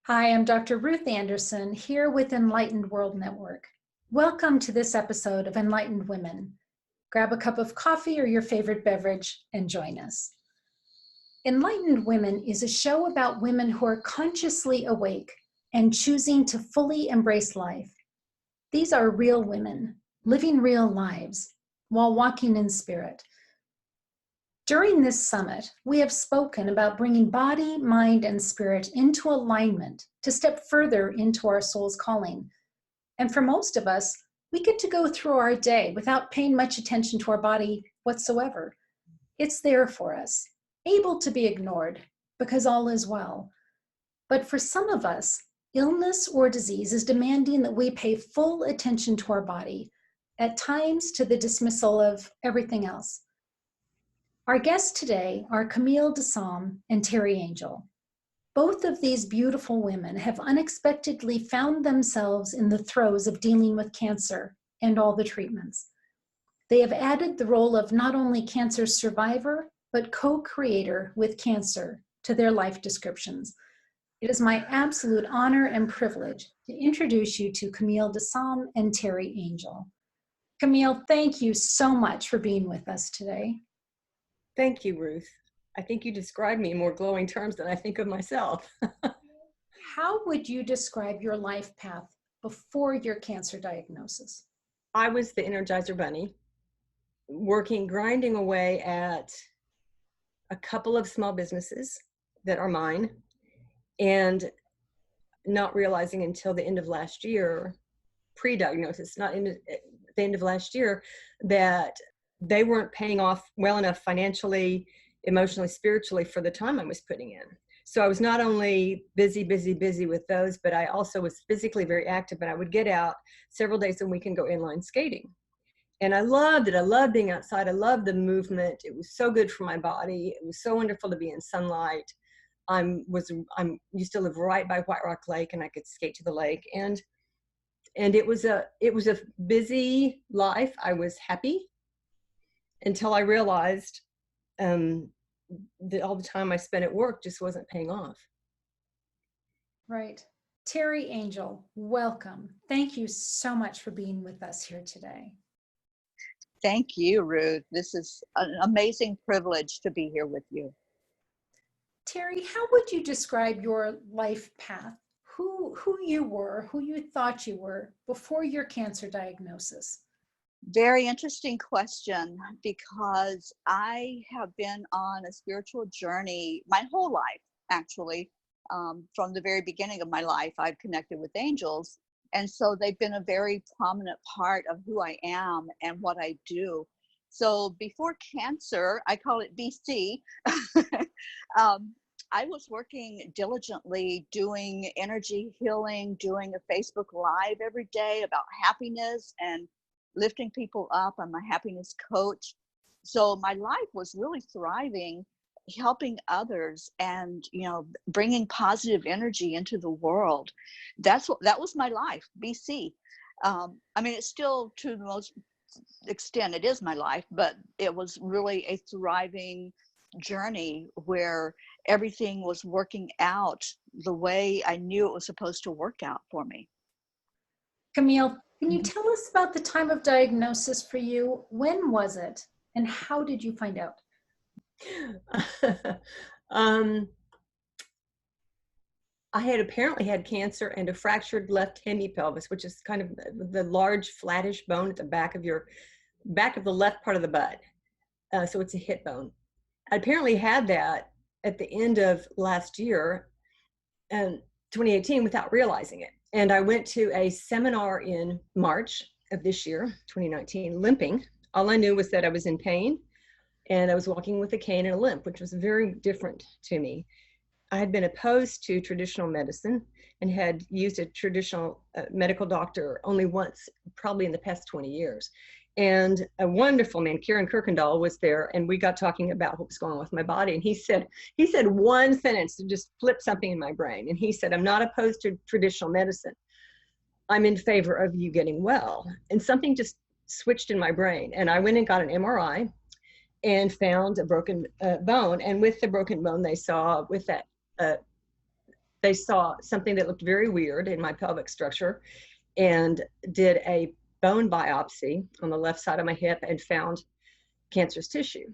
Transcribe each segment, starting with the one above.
Hi, I'm Dr. Ruth Anderson here with Enlightened World Network. Welcome to this episode of Enlightened Women. Grab a cup of coffee or your favorite beverage and join us. Enlightened Women is a show about women who are consciously awake and choosing to fully embrace life. These are real women living real lives while walking in spirit. During this summit, we have spoken about bringing body, mind, and spirit into alignment to step further into our soul's calling. And for most of us, we get to go through our day without paying much attention to our body whatsoever. It's there for us, able to be ignored because all is well. But for some of us, illness or disease is demanding that we pay full attention to our body, at times to the dismissal of everything else. Our guests today are Camille DeSalme and Teri Angel. Both of these beautiful women have unexpectedly found themselves in the throes of dealing with cancer and all the treatments. They have added the role of not only cancer survivor, but co-creator with cancer to their life descriptions. It is my absolute honor and privilege to introduce you to Camille DeSalme and Teri Angel. Camille, thank you so much for being with us today. Thank you, Ruth. I think you described me in more glowing terms than I think of myself. How would you describe your life path before your cancer diagnosis? I was the Energizer Bunny, grinding away at a couple of small businesses that are mine, and not realizing until the end of last year, pre-diagnosis, not in the end of last year, that they weren't paying off well enough financially, emotionally, spiritually for the time I was putting in. So I was not only busy with those, but I also was physically very active, and I would get out several days a week and go inline skating. And I loved it. I loved being outside. I loved the movement. It was so good for my body. It was so wonderful to be in sunlight. I used to live right by White Rock Lake, and I could skate to the lake. And it was a busy life. I was happy until I realized that all the time I spent at work just wasn't paying off. Right. Teri Angel, welcome. Thank you so much for being with us here today. Thank you, Ruth. This is an amazing privilege to be here with you. Teri, how would you describe your life path? Who you were, who you thought you were before your cancer diagnosis? Very interesting question, because I have been on a spiritual journey my whole life, actually. From the very beginning of my life, I've connected with angels. And so they've been a very prominent part of who I am and what I do. So before cancer, I call it BC, I was working diligently doing energy healing, doing a Facebook Live every day about happiness and lifting people up. I'm a happiness coach. So my life was really thriving, helping others and, bringing positive energy into the world. That was my life, BC. It's still, to the most extent, it is my life, but it was really a thriving journey where everything was working out the way I knew it was supposed to work out for me. Camille, can you tell us about the time of diagnosis for you? When was it, and how did you find out? I had apparently had cancer and a fractured left hemipelvis, which is kind of the large flattish bone at the back of the left part of the butt. So it's a hip bone. I apparently had that at the end of last year, 2018, without realizing it. And I went to a seminar in March of this year, 2019, limping. All I knew was that I was in pain, and I was walking with a cane and a limp, which was very different to me. I had been opposed to traditional medicine and had used a traditional medical doctor only once, probably in the past 20 years. And a wonderful man, Kieran Kirkendall, was there, and we got talking about what was going on with my body. And he said one sentence to just flip something in my brain. And he said, "I'm not opposed to traditional medicine. I'm in favor of you getting well." And something just switched in my brain. And I went and got an MRI and found a broken bone. And with the broken bone, they saw with that they saw something that looked very weird in my pelvic structure and did a bone biopsy on the left side of my hip and found cancerous tissue.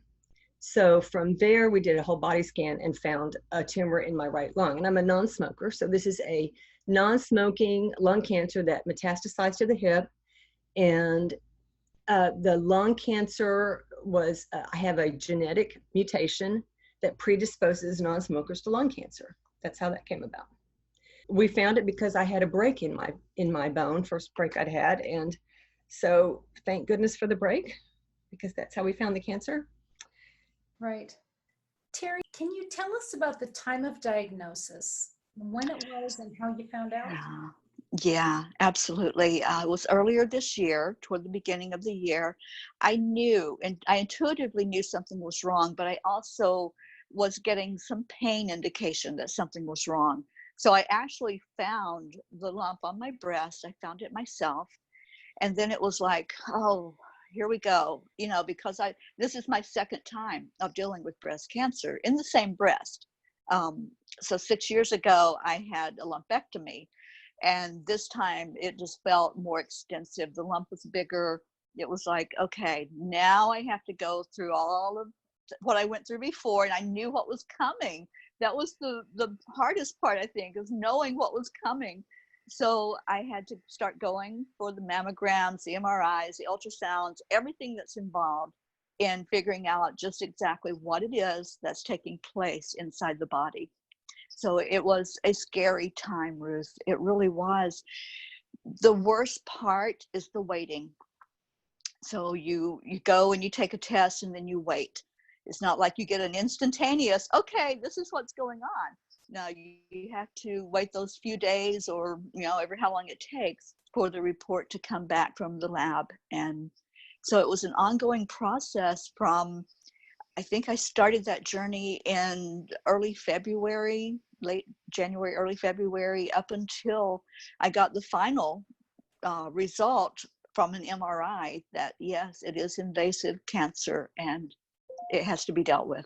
So from there, we did a whole body scan and found a tumor in my right lung. And I'm a non-smoker. So this is a non-smoking lung cancer that metastasized to the hip. And the lung cancer was, I have a genetic mutation that predisposes non-smokers to lung cancer. That's how that came about. We found it because I had a break in my bone, first break I'd had. And so thank goodness for the break, because that's how we found the cancer. Right. Teri, can you tell us about the time of diagnosis, when it was and how you found out? Yeah, absolutely. It was earlier this year, toward the beginning of the year. I knew, and I intuitively knew something was wrong, but I also was getting some pain indication that something was wrong. So I actually found the lump on my breast. I found it myself. And then it was like, oh, here we go. You know, because this is my second time of dealing with breast cancer in the same breast. So 6 years ago, I had a lumpectomy. And this time it just felt more extensive. The lump was bigger. It was like, okay, now I have to go through all of what I went through before, and I knew what was coming. That was the hardest part, I think, is knowing what was coming. So I had to start going for the mammograms, the MRIs, the ultrasounds, everything that's involved in figuring out just exactly what it is that's taking place inside the body. So it was a scary time, Ruth. It really was. The worst part is the waiting. So you go and you take a test and then you wait. It's not like you get an instantaneous, okay, this is what's going on. No, you have to wait those few days, or, you know, every how long it takes for the report to come back from the lab. And so it was an ongoing process from, I think I started that journey in early February, late January, early February, up until I got the final result from an MRI that, yes, it is invasive cancer and it has to be dealt with.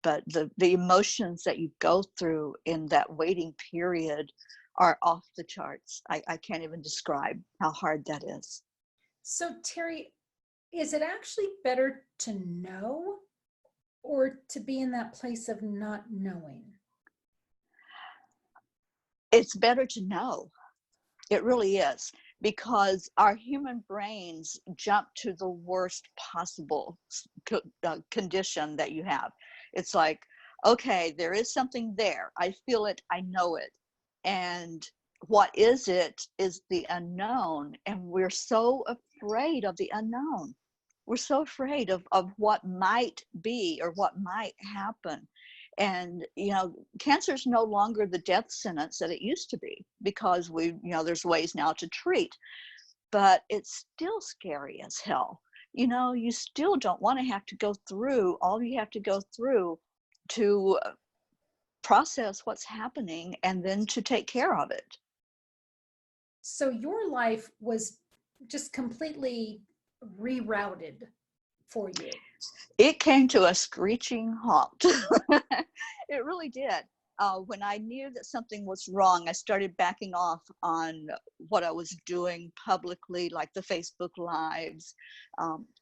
But the emotions that you go through in that waiting period are off the charts. I can't even describe how hard that is. So Teri, is it actually better to know or to be in that place of not knowing? It's better to know. It really is, because our human brains jump to the worst possible condition that you have. It's like, okay, there is something there. I feel it. I know it. And what is it is the unknown. And we're so afraid of the unknown. We're so afraid of what might be or what might happen. And, you know, cancer is no longer the death sentence that it used to be, because there's ways now to treat, but it's still scary as hell. You know, you still don't want to have to go through all you have to go through to process what's happening and then to take care of it. So your life was just completely rerouted for you. It came to a screeching halt. It really did. When I knew that something was wrong, I started backing off on what I was doing publicly, like the Facebook Lives.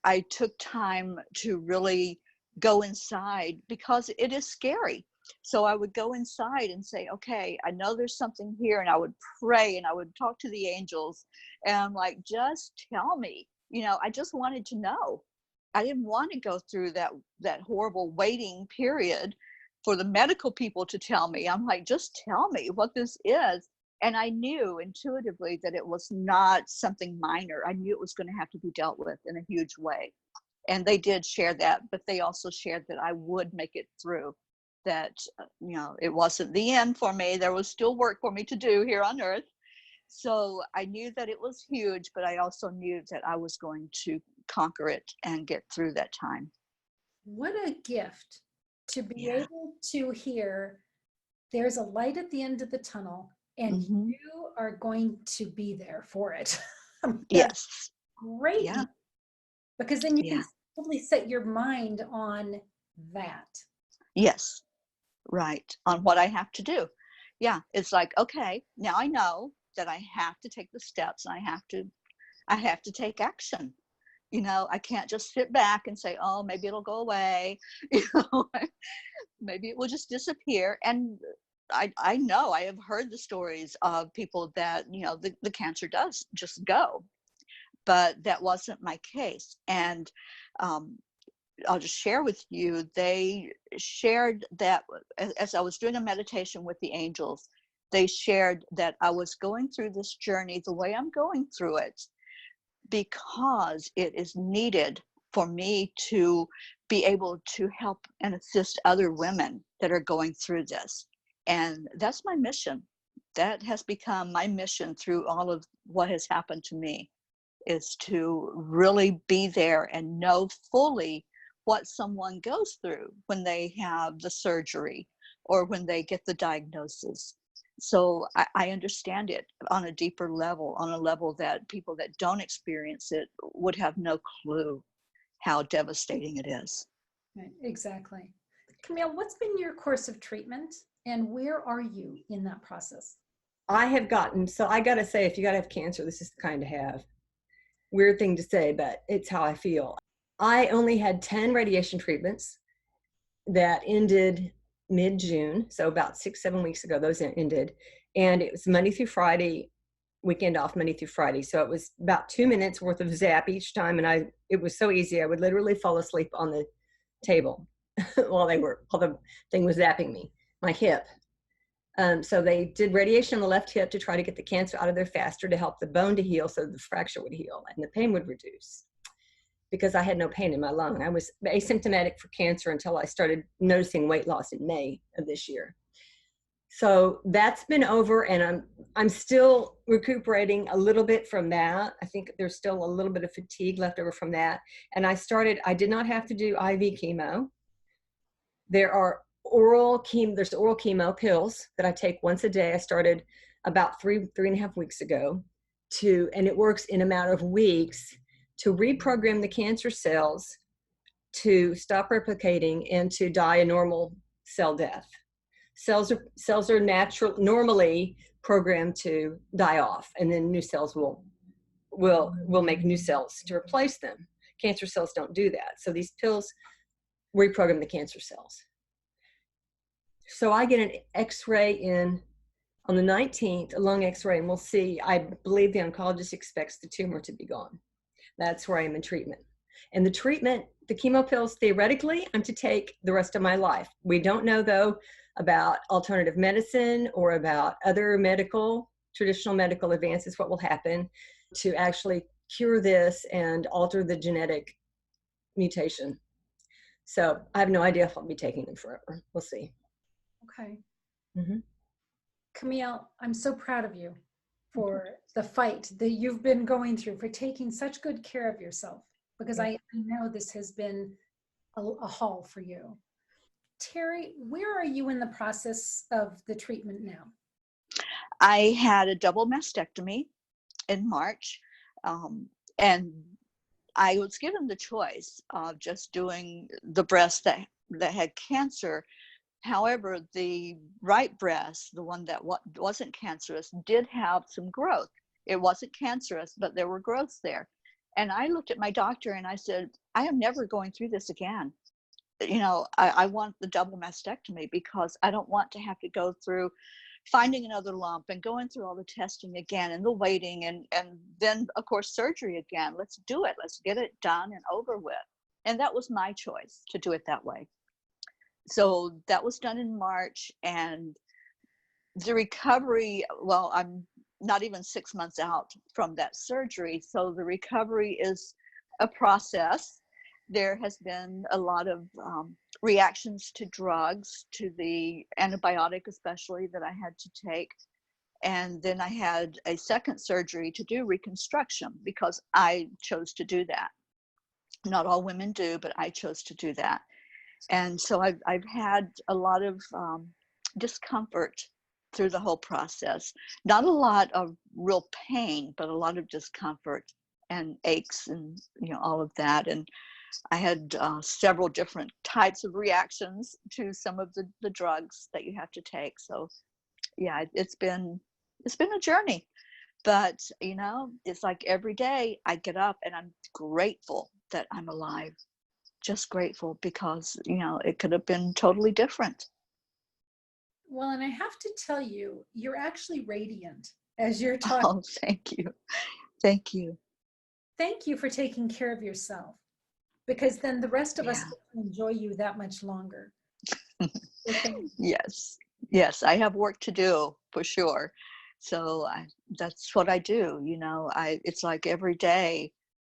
I took time to really go inside, because it is scary. So I would go inside and say, okay, I know there's something here. And I would pray and I would talk to the angels. And I'm like, just tell me. You know, I just wanted to know. I didn't want to go through that horrible waiting period for the medical people to tell me. I'm like, just tell me what this is. And I knew intuitively that it was not something minor. I knew it was going to have to be dealt with in a huge way. And they did share that, but they also shared that I would make it through, that, it wasn't the end for me. There was still work for me to do here on earth. So I knew that it was huge, but I also knew that I was going to conquer it and get through that time. What a gift to be able to hear there's a light at the end of the tunnel and you are going to be there for it. Yes. Great. Yeah. Because then you can totally set your mind on that. Yes. Right. On what I have to do. Yeah, it's like, okay, now I know that I have to take the steps, and I have to take action. You know, I can't just sit back and say, oh, maybe it'll go away. You know, maybe it will just disappear. And I know, I have heard the stories of people that, you know, the cancer does just go, but that wasn't my case. And um, I'll just share with you, they shared that as I was doing a meditation with the angels, they shared that I was going through this journey the way I'm going through it because it is needed for me to be able to help and assist other women that are going through this. And that's my mission. That has become my mission through all of what has happened to me, is to really be there and know fully what someone goes through when they have the surgery or when they get the diagnosis. So I understand it on a deeper level, on a level that people that don't experience it would have no clue how devastating it is. Right, exactly. Camille, what's been your course of treatment and where are you in that process? I have gotten, so I got to say, if you got to have cancer, this is the kind to have. Weird thing to say, but it's how I feel. I only had 10 radiation treatments that ended mid-June. So about 6-7 weeks ago, those ended. And it was Monday through Friday, weekend off, Monday through Friday. So it was about 2 minutes worth of zap each time. And it was so easy. I would literally fall asleep on the table while the thing was zapping me, my hip. So they did radiation on the left hip to try to get the cancer out of there faster, to help the bone to heal so the fracture would heal and the pain would reduce. Because I had no pain in my lung. I was asymptomatic for cancer until I started noticing weight loss in May of this year. So that's been over, and I'm still recuperating a little bit from that. I think there's still a little bit of fatigue left over from that. And I did not have to do IV chemo. There's oral chemo pills that I take once a day. I started about 3.5 weeks ago and it works in a matter of weeks to reprogram the cancer cells to stop replicating and to die a normal cell death. Cells are normally programmed to die off, and then new cells will make new cells to replace them. Cancer cells don't do that. So these pills reprogram the cancer cells. So I get an X-ray on the 19th, a lung X-ray, and we'll see. I believe the oncologist expects the tumor to be gone. That's where I am in treatment. And the chemo pills, theoretically, I'm to take the rest of my life. We don't know, though, about alternative medicine or about other traditional medical advances, what will happen to actually cure this and alter the genetic mutation. So I have no idea if I'll be taking them forever. We'll see. Okay. Mm-hmm. Camille, I'm so proud of you for the fight that you've been going through, for taking such good care of yourself, because I know this has been a haul for you. Teri, where are you in the process of the treatment now? I had a double mastectomy in March, and I was given the choice of just doing the breast that had cancer. However, the right breast, the one that wasn't cancerous, did have some growth. It wasn't cancerous, but there were growths there. And I looked at my doctor and I said, I am never going through this again. You know, I want the double mastectomy because I don't want to have to go through finding another lump and going through all the testing again and the waiting and then, of course, surgery again. Let's do it. Let's get it done and over with. And that was my choice, to do it that way. So that was done in March, and the recovery, well, I'm not even 6 months out from that surgery. So the recovery is a process. There has been a lot of reactions to drugs, to the antibiotic especially that I had to take. And then I had a second surgery to do reconstruction because I chose to do that. Not all women do, but I chose to do that. And so I've had a lot of discomfort through the whole process. Not a lot of real pain, but a lot of discomfort and aches and, you know, all of that. And I had several different types of reactions to some of the drugs that you have to take. So yeah, it's been a journey. But, it's like every day I get up and I'm grateful that I'm alive. Just grateful because, it could have been totally different. Well, and I have to tell you, you're actually radiant as you're talking. Oh, thank you. Thank you. Thank you for taking care of yourself, because then the rest of us Yeah. will enjoy you that much longer. So thank you. Yes. Yes, I have work to do for sure. So that's what I do. It's like every day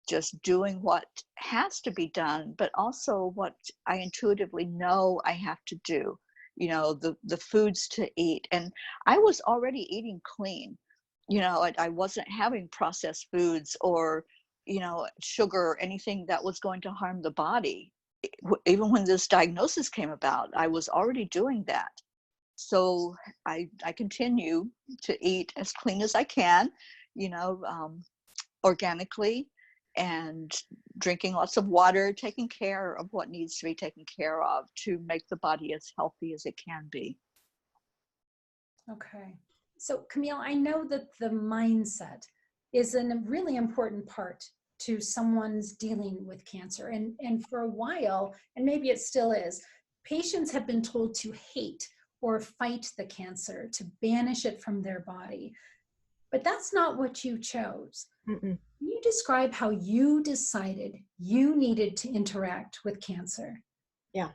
just doing what has to be done, but also what I intuitively know I have to do, the foods to eat. And I was already eating clean. I wasn't having processed foods or, sugar or anything that was going to harm the body. Even when this diagnosis came about, I was already doing that. So I continue to eat as clean as I can, organically, and drinking lots of water, taking care of what needs to be taken care of to make the body as healthy as it can be. Okay. So Camille, I know that the mindset is a really important part to someone's dealing with cancer. And for a while, and maybe it still is, patients have been told to hate or fight the cancer, to banish it from their body. But that's not what you chose. Mm-mm. Can you describe how you decided you needed to interact with cancer? Yeah.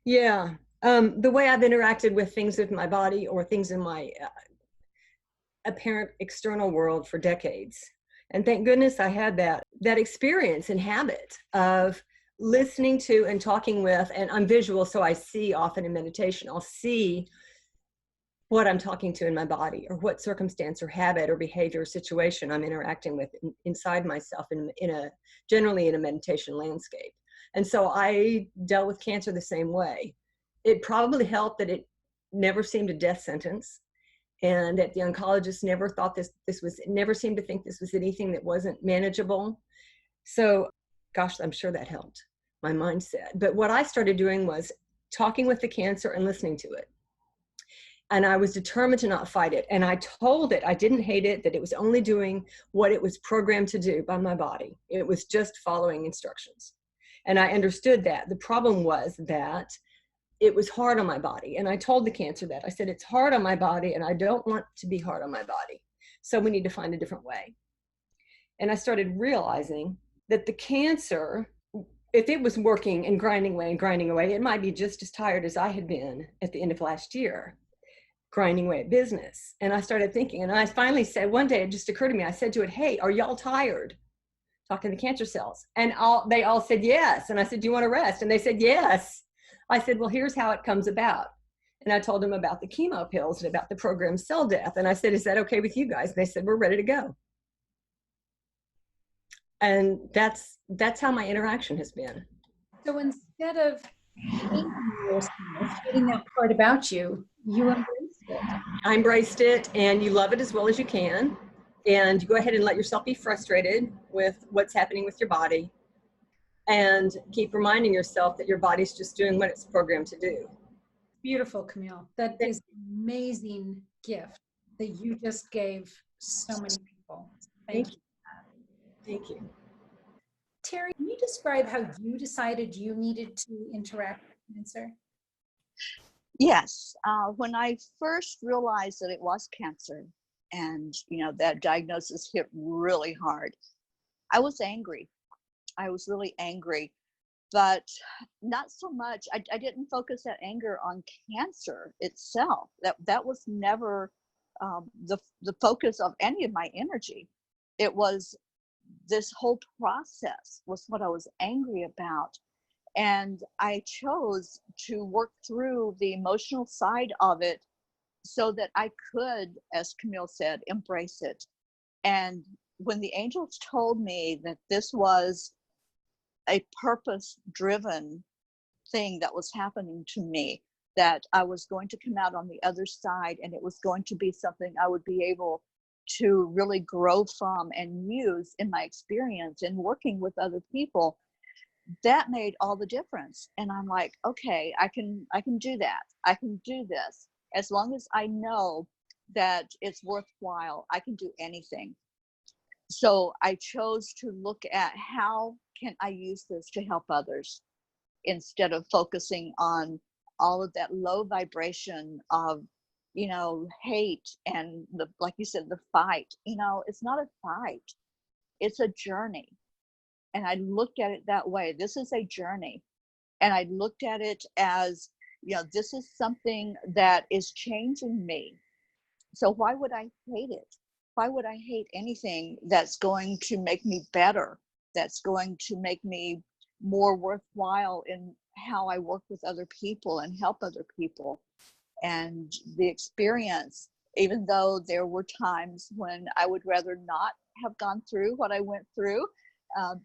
Yeah. The way I've interacted with things with my body or things in my apparent external world for decades. And thank goodness I had that experience and habit of listening to and talking with, and I'm visual, so I see often in meditation, I'll see what I'm talking to in my body, or what circumstance or habit or behavior or situation I'm interacting with inside myself generally in a meditation landscape. And so I dealt with cancer the same way. It probably helped that it never seemed a death sentence, and that the oncologist never thought never seemed to think this was anything that wasn't manageable. So, gosh, I'm sure that helped my mindset. But what I started doing was talking with the cancer and listening to it. And I was determined to not fight it. And I told it I didn't hate it, that it was only doing what it was programmed to do by my body. It was just following instructions. And I understood that. The problem was that it was hard on my body. And I told the cancer that. I said, it's hard on my body and I don't want to be hard on my body. So we need to find a different way. And I started realizing that the cancer, if it was working and grinding away, it might be just as tired as I had been at the end of last year, grinding away at business. And I started thinking, and I finally said, one day it just occurred to me, I said to it, hey, are y'all tired? Talking to the cancer cells. And they all said yes. And I said, do you want to rest? And they said yes. I said, well, here's how it comes about. And I told them about the chemo pills and about the programmed cell death. And I said, is that okay with you guys? And they said, we're ready to go. And that's how my interaction has been. So instead of hating yourself, hating that part about you, you embraced it. I embraced it, and you love it as well as you can. And you go ahead and let yourself be frustrated with what's happening with your body, and keep reminding yourself that your body's just doing what it's programmed to do. Beautiful, Camille. That is an amazing gift that you just gave so many people. Thank you. Thank you. Teri, can you describe how you decided you needed to interact with cancer? Yes. When I first realized that it was cancer and, that diagnosis hit really hard, I was angry. I was really angry, but not so much. I didn't focus that anger on cancer itself. That was never the focus of any of my energy. It was this whole process was what I was angry about. And I chose to work through the emotional side of it so that I could, as Camille said, embrace it. And when the angels told me that this was a purpose-driven thing that was happening to me, that I was going to come out on the other side and it was going to be something I would be able to really grow from and use in my experience in working with other people, that made all the difference. And I'm like, okay, I can do that. I can do this. As long as I know that it's worthwhile, I can do anything. So I chose to look at how can I use this to help others instead of focusing on all of that low vibration of, hate and like you said, the fight. It's not a fight, it's a journey. And I looked at it that way. This is a journey. And I looked at it as, this is something that is changing me. So why would I hate it? Why would I hate anything that's going to make me better, that's going to make me more worthwhile in how I work with other people and help other people? And the experience, even though there were times when I would rather not have gone through what I went through,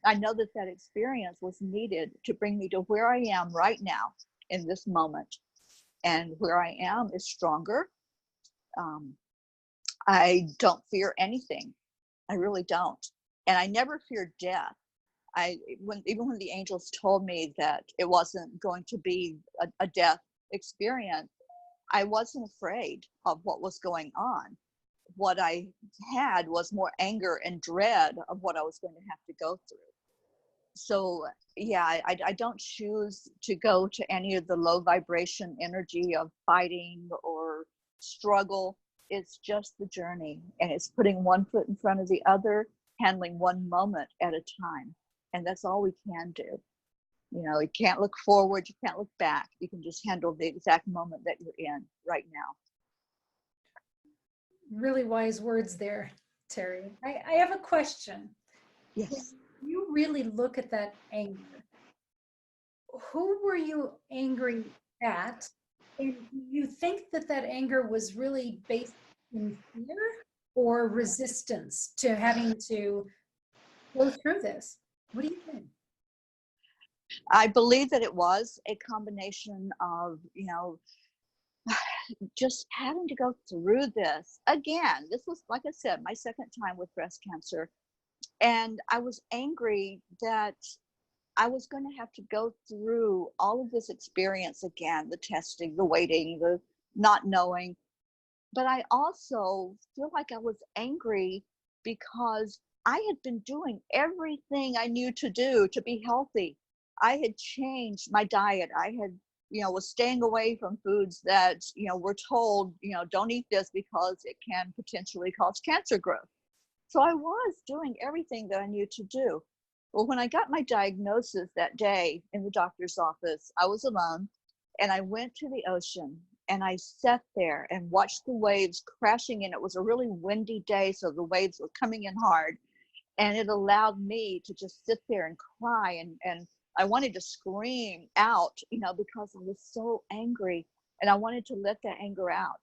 I know that that experience was needed to bring me to where I am right now in this moment. And where I am is stronger. I don't fear anything. I really don't. And I never feared death. Even when the angels told me that it wasn't going to be a death experience, I wasn't afraid of what was going on. What I had was more anger and dread of what I was going to have to go through. So yeah, I don't choose to go to any of the low vibration energy of fighting or struggle. It's just the journey, and it's putting one foot in front of the other, handling one moment at a time. And that's all we can do. You can't look forward, you can't look back. You can just handle the exact moment that you're in right now. Really wise words there, Teri. I have a question. Yes. When you really look at that anger, who were you angry at? And do you think that that anger was really based in fear or resistance to having to go through this? What do you think? I believe that it was a combination of, just having to go through this again. This was, like I said, my second time with breast cancer. And I was angry that I was going to have to go through all of this experience again, the testing, the waiting, the not knowing. But I also feel like I was angry because I had been doing everything I knew to do to be healthy. I had changed my diet. I had, was staying away from foods that, were told, don't eat this because it can potentially cause cancer growth. So I was doing everything that I knew to do. Well, when I got my diagnosis that day in the doctor's office, I was alone, and I went to the ocean and I sat there and watched the waves crashing in. It was a really windy day, so the waves were coming in hard, and it allowed me to just sit there and cry. And I wanted to scream out, because I was so angry and I wanted to let that anger out.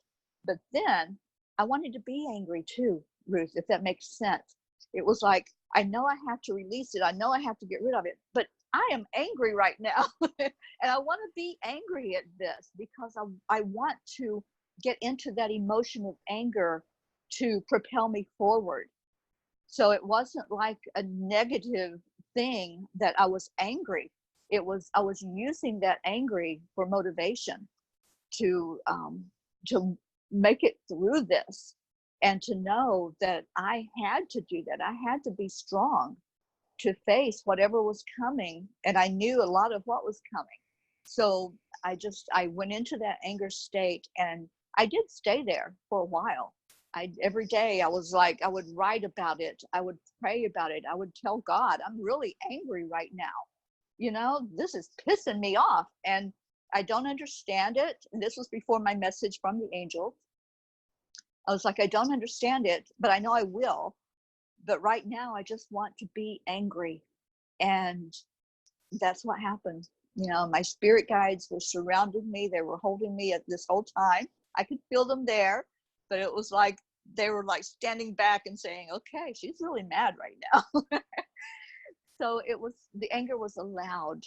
But then I wanted to be angry too, Ruth, if that makes sense. It was like, I know I have to release it. I know I have to get rid of it, but I am angry right now. And I want to be angry at this because I want to get into that emotion of anger to propel me forward. So it wasn't like a negative thing that I was angry. I was using that angry for motivation to make it through this, and to know that I had to do that. I had to be strong to face whatever was coming, and I knew a lot of what was coming. So I went into that anger state, and I did stay there for a while. Every day I was like, I would write about it, I would pray about it, I would tell God, I'm really angry right now. This is pissing me off, and I don't understand it. And this was before my message from the angels. I was like, I don't understand it, but I know I will. But right now, I just want to be angry. And that's what happened. My spirit guides were surrounding me. They were holding me at this whole time. I could feel them there, but it was like they were like standing back and saying, okay, she's really mad right now. So the anger was allowed.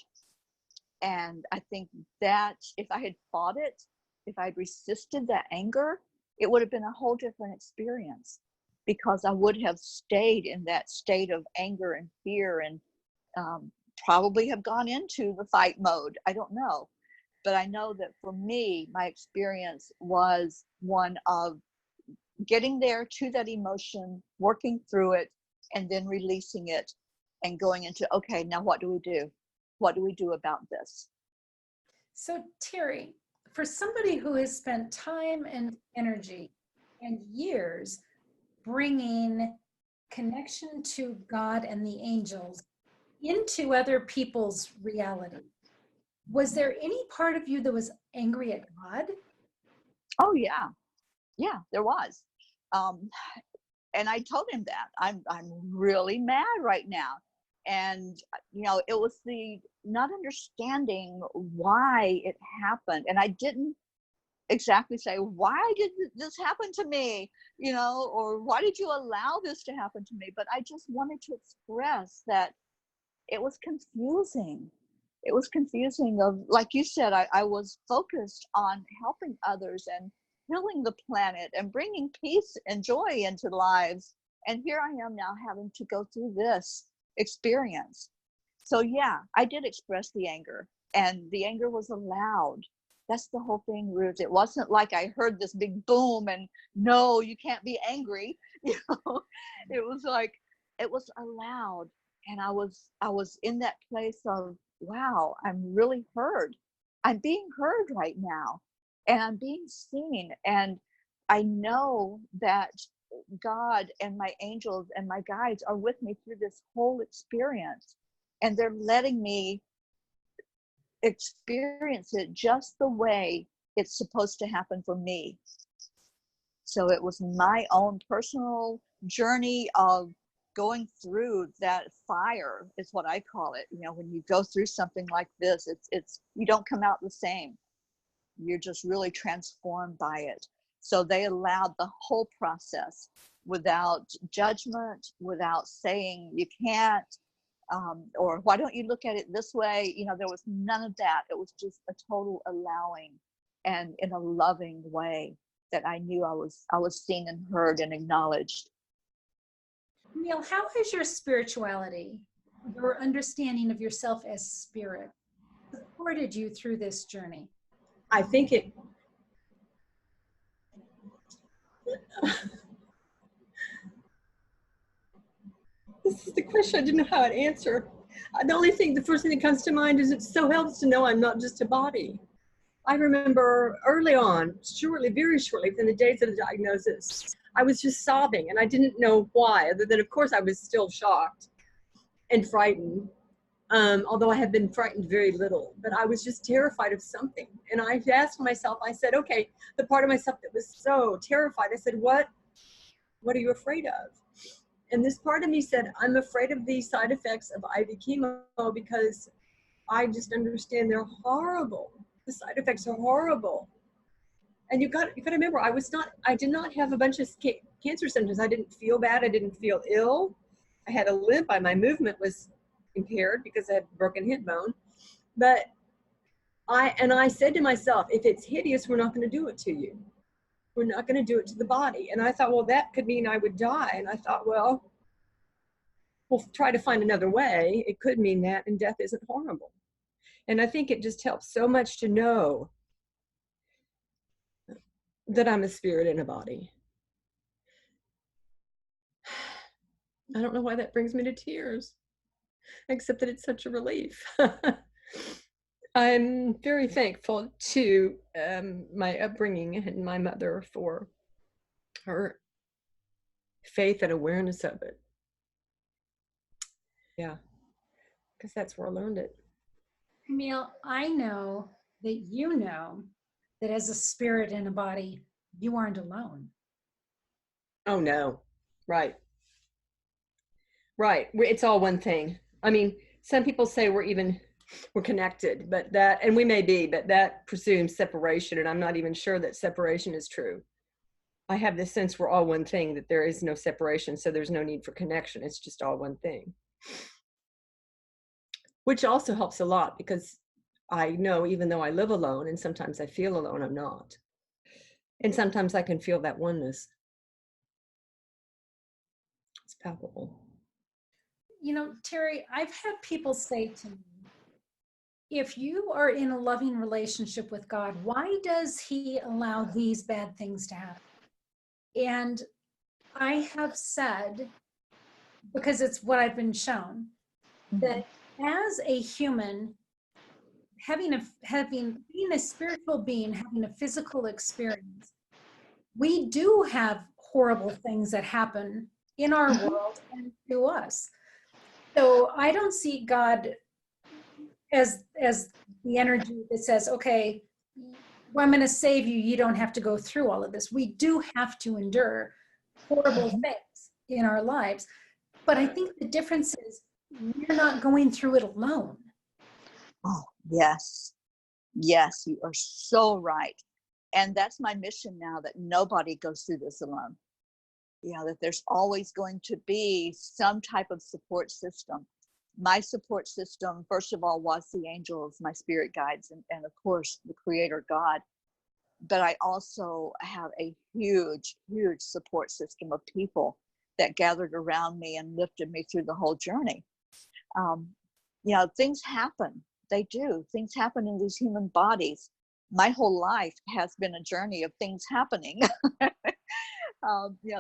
And I think that if I had fought it, if I'd resisted that anger, it would have been a whole different experience, because I would have stayed in that state of anger and fear, and probably have gone into the fight mode. I don't know. But I know that for me, my experience was one of getting there to that emotion, working through it, and then releasing it and going into, okay, now what do we do? What do we do about this? So, Teri, for somebody who has spent time and energy and years bringing connection to God and the angels into other people's reality, was there any part of you that was angry at God? Oh yeah, yeah, there was. Um, and I told him that I'm really mad right now. And it was the not understanding why it happened. And I didn't exactly say, why did this happen to me? Or why did you allow this to happen to me? But I just wanted to express that it was confusing. It was confusing of, like you said, I was focused on helping others and healing the planet and bringing peace and joy into lives. And here I am now having to go through this experience. So yeah, I did express the anger, and the anger was allowed. That's the whole thing, Ruth. It wasn't like I heard this big boom and no, you can't be angry. It was like it was allowed. And I was in that place of, wow, I'm really heard. I'm being heard right now, and I'm being seen. And I know that God and my angels and my guides are with me through this whole experience, and they're letting me experience it just the way it's supposed to happen for me. So it was my own personal journey of going through that fire, is what I call it. When you go through something like this, it's you don't come out the same. You're just really transformed by it. So they allowed the whole process without judgment, without saying you can't, or why don't you look at it this way? There was none of that. It was just a total allowing, and in a loving way that I knew I was seen and heard and acknowledged. Camille, how has your spirituality, your understanding of yourself as spirit, supported you through this journey? I think it, this is the question I didn't know how to answer. The first thing that comes to mind is it so helps to know I'm not just a body. I remember early on, very shortly within the days of the diagnosis, I was just sobbing, and I didn't know why, other than, of course, I was still shocked and frightened, although I had been frightened very little, but I was just terrified of something. And I asked myself, I said, okay, the part of myself that was so terrified, I said, what are you afraid of? And this part of me said, I'm afraid of the side effects of IV chemo because I just understand they're horrible. The side effects are horrible. And you got to remember, I did not have a bunch of cancer symptoms. I didn't feel bad. I didn't feel ill. I had a limp. My movement was impaired because I had broken hip bone. But I said to myself, if it's hideous, we're not going to do it to you. We're not going to do it to the body. And I thought, well, that could mean I would die. And I thought, well, we'll try to find another way. It could mean that, and death isn't horrible. And I think it just helps so much to know that I'm a spirit in a body. I don't know why that brings me to tears, except that it's such a relief. I'm very thankful to my upbringing and my mother for her faith and awareness of it. Yeah, because that's where I learned it. Camille, I know that you know that as a spirit in a body, you aren't alone. Oh, no. Right. Right. It's all one thing. I mean, some people say we're connected, and we may be, but that presumes separation. And I'm not even sure that separation is true. I have this sense we're all one thing, that there is no separation. So there's no need for connection. It's just all one thing, which also helps a lot because I know even though I live alone and sometimes I feel alone, I'm not. And sometimes I can feel that oneness. It's palpable. Teri, I've had people say to me, if you are in a loving relationship with God, why does he allow these bad things to happen? And I have said, because it's what I've been shown, that as a human, being a spiritual being, having a physical experience, we do have horrible things that happen in our world and to us. So I don't see God as the energy that says, okay, well, I'm going to save you. You don't have to go through all of this. We do have to endure horrible things in our lives. But I think the difference is we're not going through it alone. Oh, yes. Yes, you are so right. And that's my mission now, that nobody goes through this alone. That there's always going to be some type of support system. My support system, first of all, was the angels, my spirit guides, and of course, the Creator God. But I also have a huge, huge support system of people that gathered around me and lifted me through the whole journey. Things happen. They do. Things happen in these human bodies. My whole life has been a journey of things happening.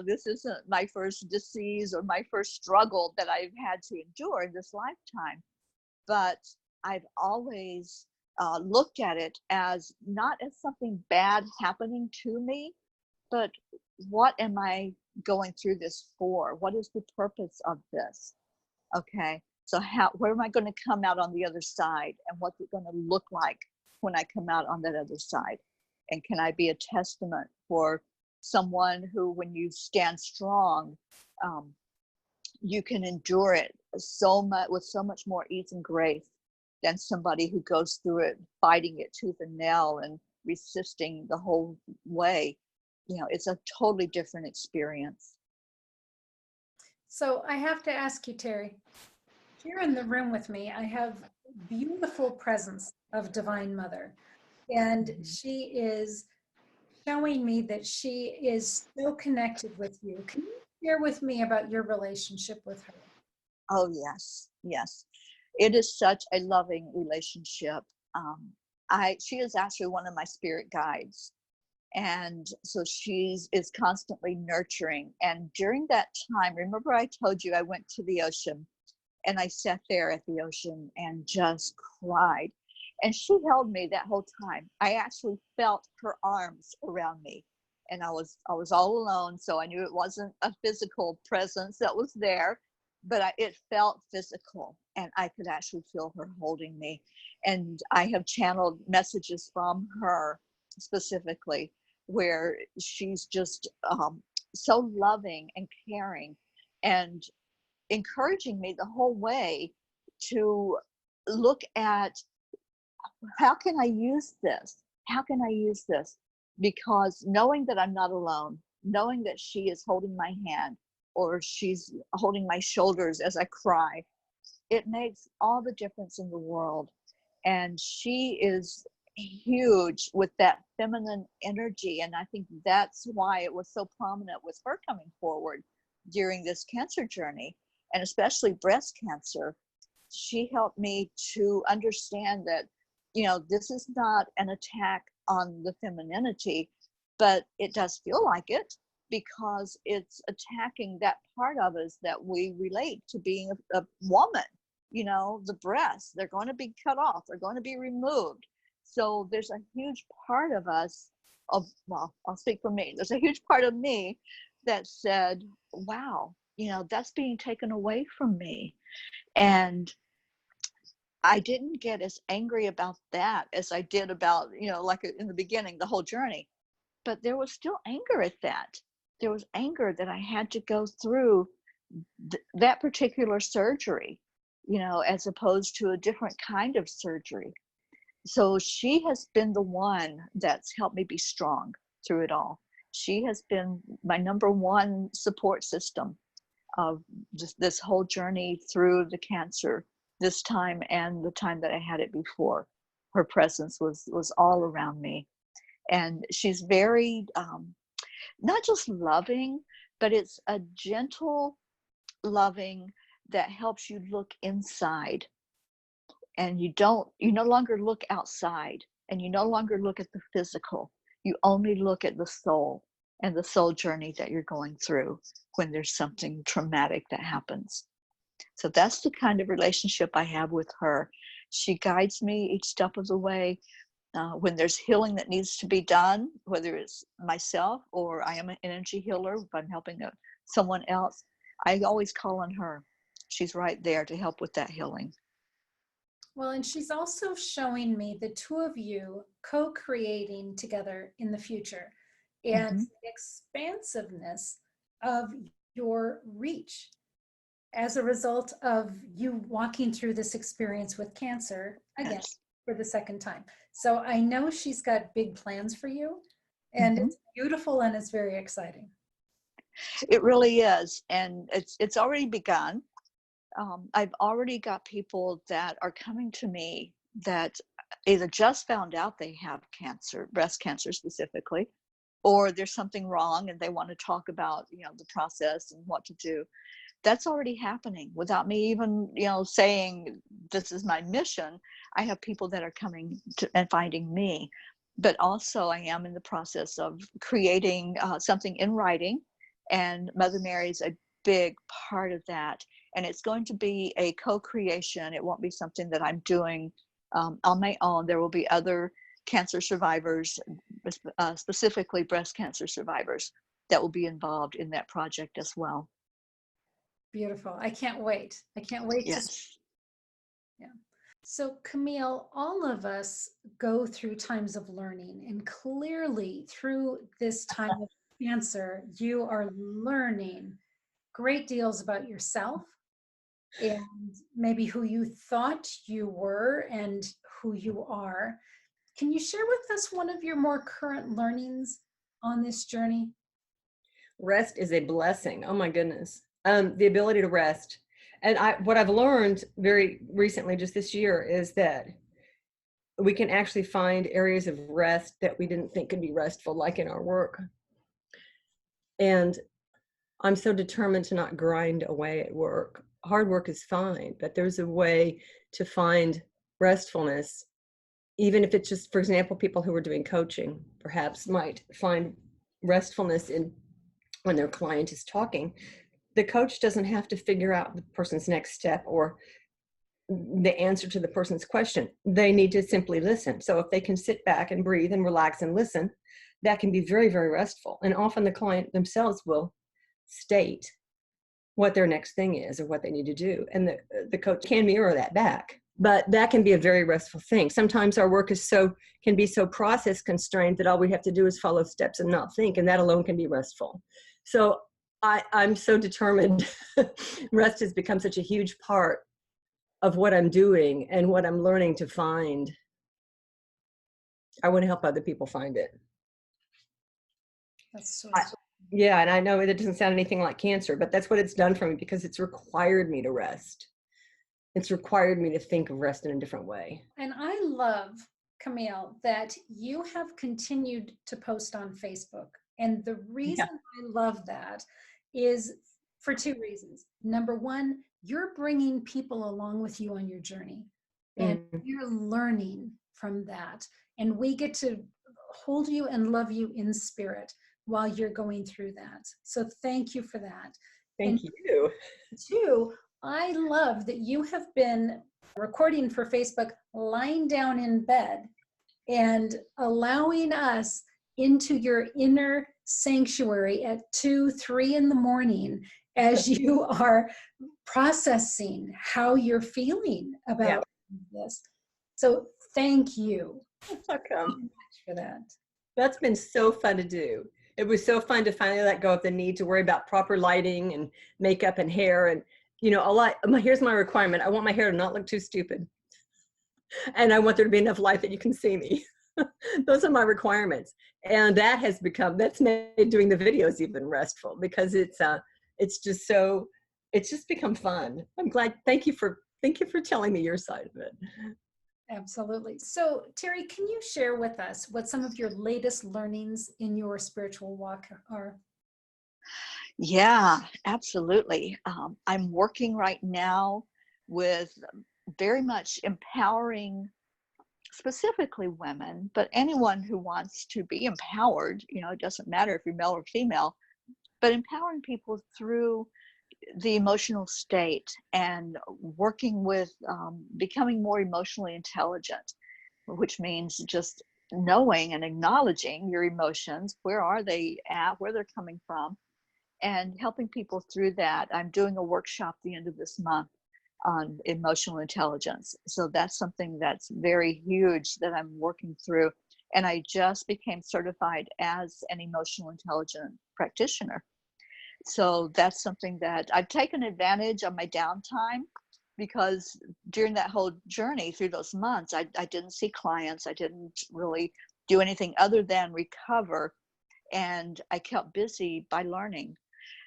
This isn't my first disease or my first struggle that I've had to endure in this lifetime. But I've always looked at it as not as something bad happening to me, but what am I going through this for? What is the purpose of this? Okay, so where am I going to come out on the other side, and what's it going to look like when I come out on that other side? And can I be a testament for someone who, when you stand strong, you can endure it so much with so much more ease and grace than somebody who goes through it fighting it tooth and nail and resisting the whole way. It's a totally different experience. So I have to ask you, Teri, here in the room with me, I have beautiful presence of Divine Mother, and she is showing me that she is so connected with you. Can you share with me about your relationship with her? Oh, yes. It is such a loving relationship. She is actually one of my spirit guides. And so she is constantly nurturing. And during that time, remember I told you I went to the ocean, and I sat there at the ocean and just cried. And she held me that whole time. I actually felt her arms around me. And I was all alone, so I knew it wasn't a physical presence that was there, but it felt physical, and I could actually feel her holding me. And I have channeled messages from her specifically, where she's just so loving and caring and encouraging me the whole way to look at, how can I use this? How can I use this? Because knowing that I'm not alone, knowing that she is holding my hand, or she's holding my shoulders as I cry, it makes all the difference in the world. And she is huge with that feminine energy. And I think that's why it was so prominent with her coming forward during this cancer journey, and especially breast cancer. She helped me to understand that, this is not an attack on the femininity, but it does feel like it, because it's attacking that part of us that we relate to being a woman. The breasts, they're going to be cut off, they're going to be removed. So there's a huge part of us, I'll speak for me, there's a huge part of me that said, wow, that's being taken away from me. And I didn't get as angry about that as I did about, like in the beginning, the whole journey. But there was still anger at that. There was anger that I had to go through that particular surgery, as opposed to a different kind of surgery. So she has been the one that's helped me be strong through it all. She has been my number one support system of just this whole journey through the cancer, this time and the time that I had it before. Her presence was all around me. And she's very, not just loving, but it's a gentle loving that helps you look inside. and you no longer look outside, and you no longer look at the physical. You only look at the soul and the soul journey that you're going through when there's something traumatic that happens. So that's the kind of relationship I have with her. She guides me each step of the way. When there's healing that needs to be done, whether it's myself or I am an energy healer, if I'm helping someone else, I always call on her. She's right there to help with that healing. Well, and she's also showing me the two of you co-creating together in the future, and the expansiveness of your reach as a result of you walking through this experience with cancer again for the second time. So I know she's got big plans for you, and it's beautiful and it's very exciting. It really is, and it's already begun. I've already got people that are coming to me that either just found out they have cancer, breast cancer specifically, or there's something wrong and they want to talk about, the process and what to do. That's already happening without me even, saying this is my mission. I have people that are coming to and finding me, but also I am in the process of creating something in writing, and Mother Mary's a big part of that. And it's going to be a co-creation. It won't be something that I'm doing on my own. There will be other cancer survivors, specifically breast cancer survivors, that will be involved in that project as well. Beautiful. I can't wait. I can't wait to see. Yeah. So Camille, all of us go through times of learning, and clearly through this time of cancer, you are learning great deals about yourself and maybe who you thought you were and who you are. Can you share with us one of your more current learnings on this journey? Rest is a blessing. Oh my goodness. The ability to rest. And what I've learned very recently, just this year, is that we can actually find areas of rest that we didn't think could be restful, like in our work. And I'm so determined to not grind away at work. Hard work is fine, but there's a way to find restfulness, even if it's just, for example, people who are doing coaching perhaps might find restfulness in when their client is talking. The coach doesn't have to figure out the person's next step or the answer to the person's question. They need to simply listen. So if they can sit back and breathe and relax and listen, that can be very, very restful. And often the client themselves will state what their next thing is or what they need to do. And the coach can mirror that back. But that can be a very restful thing. Sometimes our work can be so process constrained that all we have to do is follow steps and not think, and that alone can be restful. So I'm so determined. Rest has become such a huge part of what I'm doing and what I'm learning to find. I want to help other people find it. That's so yeah, and I know it doesn't sound anything like cancer, but that's what it's done for me, because it's required me to rest. It's required me to think of rest in a different way. And I love, Camille, that you have continued to post on Facebook. And the reason I love that is for two reasons. Number one, you're bringing people along with you on your journey, and you're learning from that. And we get to hold you and love you in spirit while you're going through that. So thank you for that. Thank you. Two, I love that you have been recording for Facebook lying down in bed and allowing us into your inner sanctuary at 2, 3 in the morning as you are processing how you're feeling about this. So thank you so much for that. That's been so fun to do. It was so fun to finally let go of the need to worry about proper lighting and makeup and hair. And, here's my requirement. I want my hair to not look too stupid. And I want there to be enough light that you can see me. Those are my requirements. And that's made doing the videos even restful, because it's just become fun. I'm glad. Thank you for telling me your side of it. Absolutely. So Teri, can you share with us what some of your latest learnings in your spiritual walk are? Yeah, absolutely. I'm working right now with very much empowering specifically women, but anyone who wants to be empowered, it doesn't matter if you're male or female, but empowering people through the emotional state and working with becoming more emotionally intelligent, which means just knowing and acknowledging your emotions. Where are they at? Where they're coming from? And helping people through that. I'm doing a workshop the end of this month on emotional intelligence. So that's something that's very huge that I'm working through. And I just became certified as an emotional intelligence practitioner. So that's something that I've taken advantage of my downtime, because during that whole journey through those months, I didn't see clients. I didn't really do anything other than recover. And I kept busy by learning.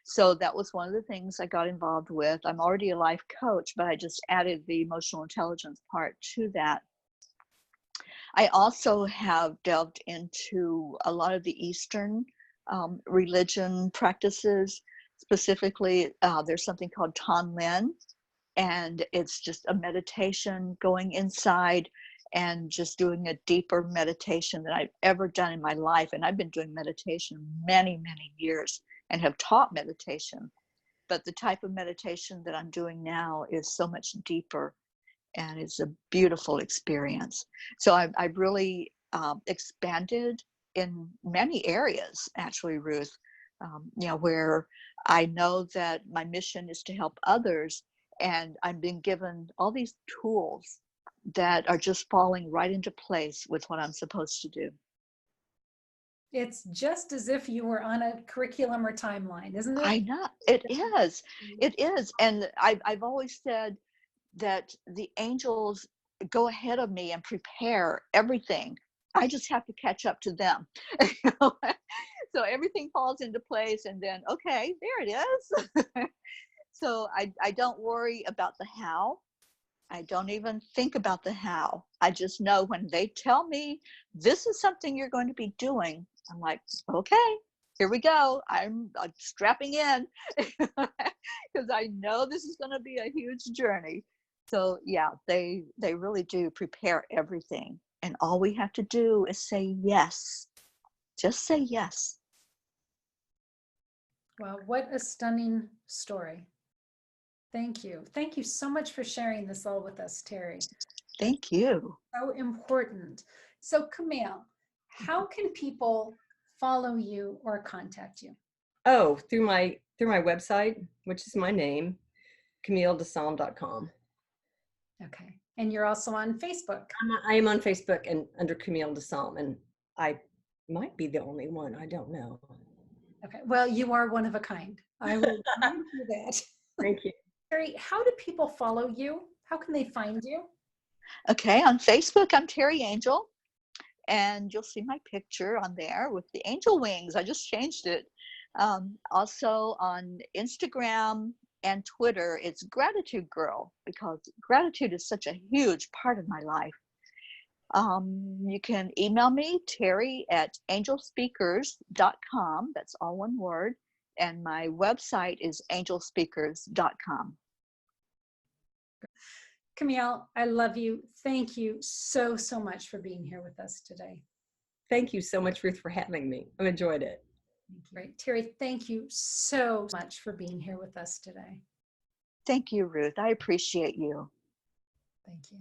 So that was one of the things I got involved with. I'm already a life coach, but I just added the emotional intelligence part to that. I also have delved into a lot of the Eastern religion practices. Specifically, there's something called Tonlin, and it's just a meditation going inside and just doing a deeper meditation than I've ever done in my life. And I've been doing meditation many, many years and have taught meditation. But the type of meditation that I'm doing now is so much deeper, and it's a beautiful experience. So I've really expanded in many areas, actually, Ruth, where I know that my mission is to help others, and I'm being given all these tools that are just falling right into place with what I'm supposed to do. It's just as if you were on a curriculum or timeline, isn't it? I know, it is. It is. And I've always said that the angels go ahead of me and prepare everything. I just have to catch up to them. So everything falls into place, and then, okay, there it is. So I don't worry about the how. I don't even think about the how. I just know when they tell me this is something you're going to be doing, I'm like, okay, here we go. I'm strapping in because I know this is going to be a huge journey. So yeah, they really do prepare everything. And all we have to do is say yes. Just say yes. Wow, what a stunning story. Thank you. Thank you so much for sharing this all with us, Teri. Thank you. So important. So Camille, how can people follow you or contact you? Oh, through my website, which is my name, CamilleDeSalme.com. Okay. And you're also on Facebook. I am on Facebook and under Camille DeSalme, and I might be the only one. I don't know. Okay. Well, you are one of a kind. I will do that. Thank you. Teri, how do people follow you? How can they find you? Okay, on Facebook, I'm Teri Angel, and you'll see my picture on there with the angel wings. I just changed it. Also on Instagram and Twitter, it's Gratitude Girl, because gratitude is such a huge part of my life. You can email me, Teri at angelspeakers.com. That's all one word. And my website is angelspeakers.com. Camille, I love you. Thank you so, so much for being here with us today. Thank you so much, Ruth, for having me. I've enjoyed it. Great. Teri, thank you so much for being here with us today. Thank you, Ruth. I appreciate you. Thank you.